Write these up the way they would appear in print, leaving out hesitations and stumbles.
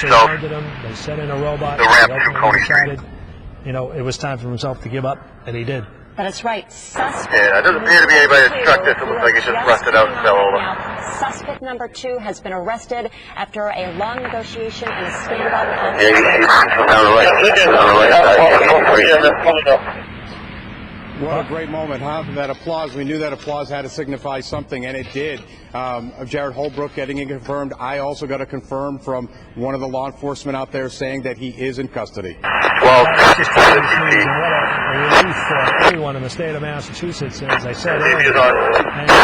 by himself. They sent in a robot. The ramp to Coney Street. You know, it was time for himself to give up, and he did. That is right. Suspect Yeah, it doesn't appear to be anybody that struck this. It looks like it's just rusted out and fell over. Suspect number 2 has been arrested after a long negotiation and a standoff. Yeah, he's down the right side. What a great moment, huh? That applause. We knew that applause had to signify something, and it did. Jared Holbrook getting it confirmed. I also got it confirmed from one of the law enforcement out there saying that he is in custody. Well, That's just what a relief for everyone in the state of Massachusetts, as I said earlier,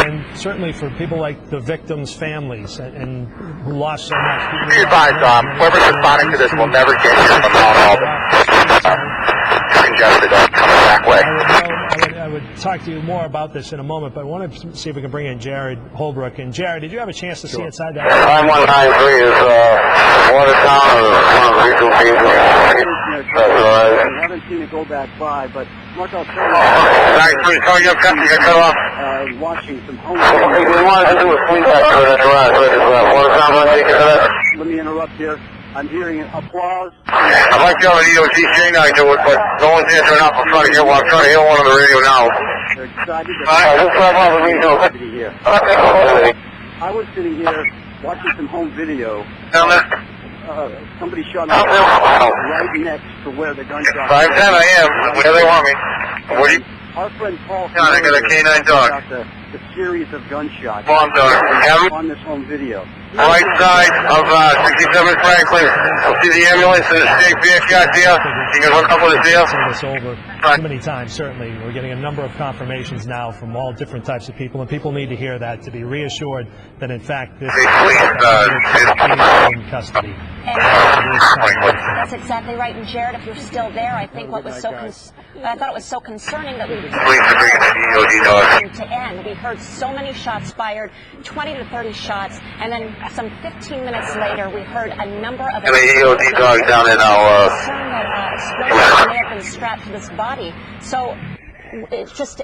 and certainly for people like the victims' families and who lost so much. Be advised, whoever's responding to this will never get here from Mount Auburn. Congested coming back way. I would talk to you more about this in a moment, but I want to see if we can bring in Jared Holbrook. And Jared, did you have a chance to see inside that? 9193 is Watertown or one of the regional teams. I haven't seen it go back by, but Mark, I'll tell you. 93, tell you custody, got cut off. Watching some home. We wanted to do a swing back to it. Watertown, Let me interrupt here. I'm hearing applause. I'd like to have an EOG K9 to it, but no one's answering up. I'm trying to hear one. I'm trying to hear one on the radio now. They're excited. Let's try one on the regional. Here. I was sitting here watching some home video. Down there? Somebody shot up right next to where the gunshot. 510 I am. Where they want me. What do you? Our friend Paul. Yeah, they got a K9 dog. The series of gunshots Bomb dog. on this home video. Right side of 67 Franklin. You'll see the ambulance and the state VFS here. You can hook up with us here. Say this over too many times, certainly. We're getting a number of confirmations now from all different types of people, and people need to hear that to be reassured that, in fact, this is in custody. That's exactly right. And Jared, if you're still there, I think what was so I thought it was so concerning that we to end. We heard so many shots fired, 20 to 30 shots, and then some 15 minutes later, we heard a number of EOD dogs down in our explosions may have been strapped to this body. So it's just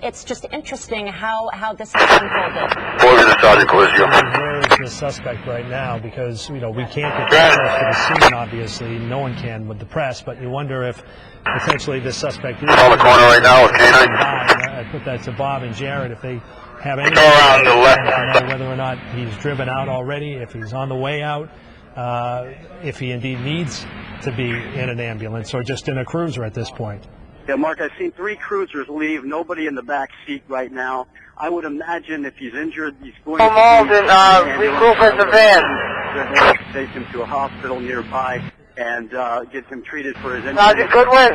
interesting how this has unfolded. Where is the suspect right now? Because we can't get that close to the scene. Obviously, no one can with the press. But you wonder if potentially this suspect is on the corner right now with K9. I put that to Bob and Jared if they have any go around the left know whether or not he's driven out already, if he's on the way out, if he indeed needs to be in an ambulance or just in a cruiser at this point. Yeah, Mark, I've seen 3 cruisers leave. Nobody in the back seat right now. I would imagine if he's injured, he's going to regroup at the van. They're going to take him to a hospital nearby and get him treated for his injury. Good win.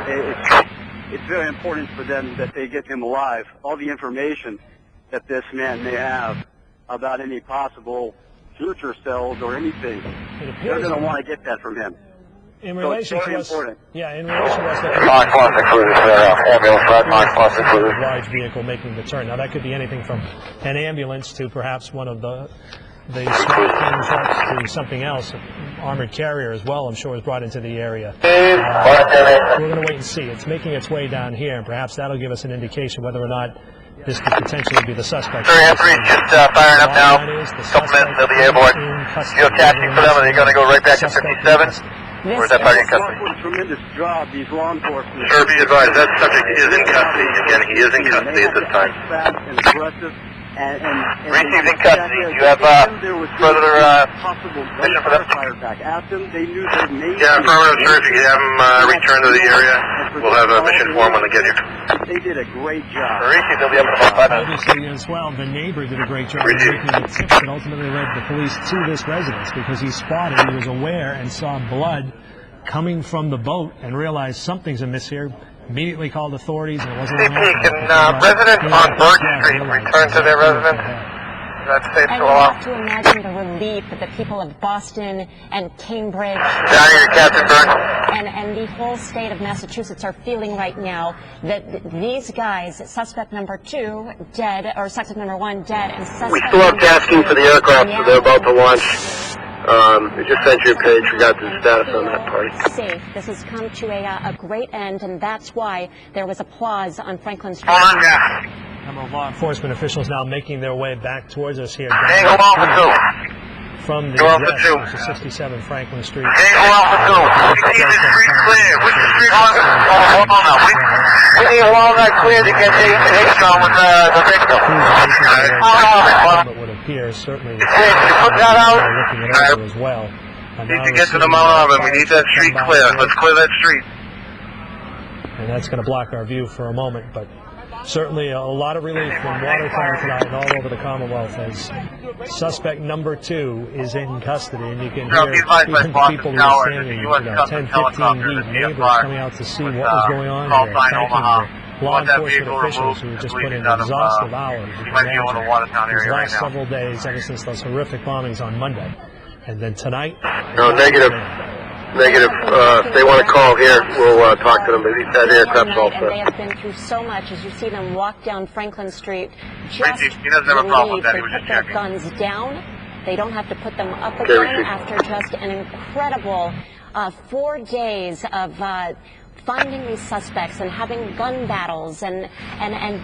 It's very important for them that they get him alive. All the information that this man may have about any possible future cells or anything, they're going to want to get that from him. In relation to us, yeah, in relation to us, large vehicle making the turn. Now that could be anything from an ambulance to perhaps one of the SWAT trucks to something else, armored carrier as well. I'm sure is brought into the area. We're going to wait and see. It's making its way down here, and perhaps that'll give us an indication whether or not this could potentially be the suspect. 3 just firing up now. Couple minutes, they'll be airborne. Geocaching for them, and they're going to go right back to 57. Or is that party in custody? A tremendous job, these law enforcement. Sir, be advised, that subject is in custody. Again, he is in custody at this time. Fast and aggressive. Received in custody. Do you have further mission for them? Ask them, they knew their name. Yeah, affirmative, sir. If you can have them return to the area, we'll have a mission for them when they get here. They did a great job. Received, they'll be up in about 5 minutes. Obviously, as well, the neighbor did a great job of making the tips that ultimately led the police to this residence because he spotted, he was aware and saw blood coming from the boat and realized something's amiss here. Immediately called authorities, and it wasn't Can residents on Birch Street return to their residence? That's safe and to you allow. have to imagine the relief that the people of Boston and Cambridge Down here, Captain Burns. and the whole state of Massachusetts are feeling right now that these guys, suspect number 2 dead, or suspect number 1 dead, and suspect We still have tasking for the aircraft, so they're about to launch. We just sent you a page. We got the status on that part. Safe. This has come to a great end, and that's why there was applause on Franklin Street. Number of law enforcement officials now making their way back towards us here. Hey, hold on, from the Go Alpha 2. which is 67 Franklin Street. Tango Alpha 2. We need the street clear. Which is street on? Hold on now. We need Walnut clear to get H-Town with the victim. It would appear, certainly, Put that out. looking it over as well. We need to get to the Mount Auburn. We need that street clear. Let's clear that street. And that's going to block our view for a moment, but certainly a lot of relief from Watertown tonight and all over the Commonwealth as suspect number 2 is in custody, and you can hear even people who are standing 10, 15 deep, neighbors coming out to see what was going on here, thanking the law enforcement officials who just put in exhaustive hours these last several days ever since those horrific bombings on Monday. And then tonight... No, negative. Negative. If they want to call here, we'll talk to them. But that aircraft's all and they set. have been through so much as you see them walk down Franklin Street. He doesn't have a problem with that. He was just their checking. guns down. They don't have to put them up again after just an incredible 4 days of finding these suspects and having gun battles and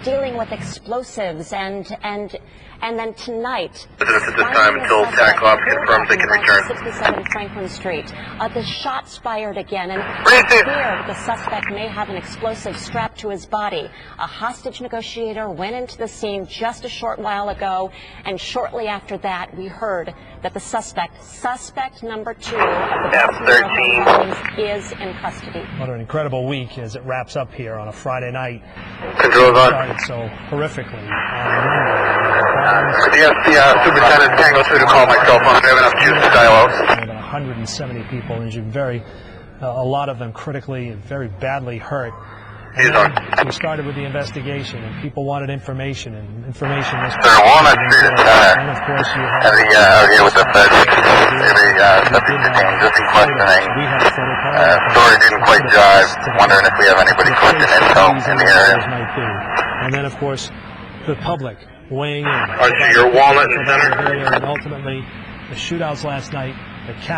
dealing with explosives and then tonight. Visitors at this time until 10 o'clock confirms they can return. 67 Franklin Street. The shots fired again, and it's clear that the suspect may have an explosive strapped to his body. A hostage negotiator went into the scene just a short while ago, and shortly after that, we heard that the suspect number 2 of the F-13 is in custody. What an incredible week as it wraps up here on a Friday night. Controls on. Started so horrifically on Monday. Yes, the superintendent can go through to call my cell phone. I have enough juice to dial out. About 170 people injured, a lot of them critically and very badly hurt. And then we started with the investigation, and people wanted information, and information was... Sir, Walnut Street is and of course you have... here with the feds. Subject to existing questioning. Story didn't quite jive. Wondering if we have anybody collecting info in the area. And then, of course, the public weighing in. Archie, you're Walnut and Center. And ultimately, the shootouts last night, the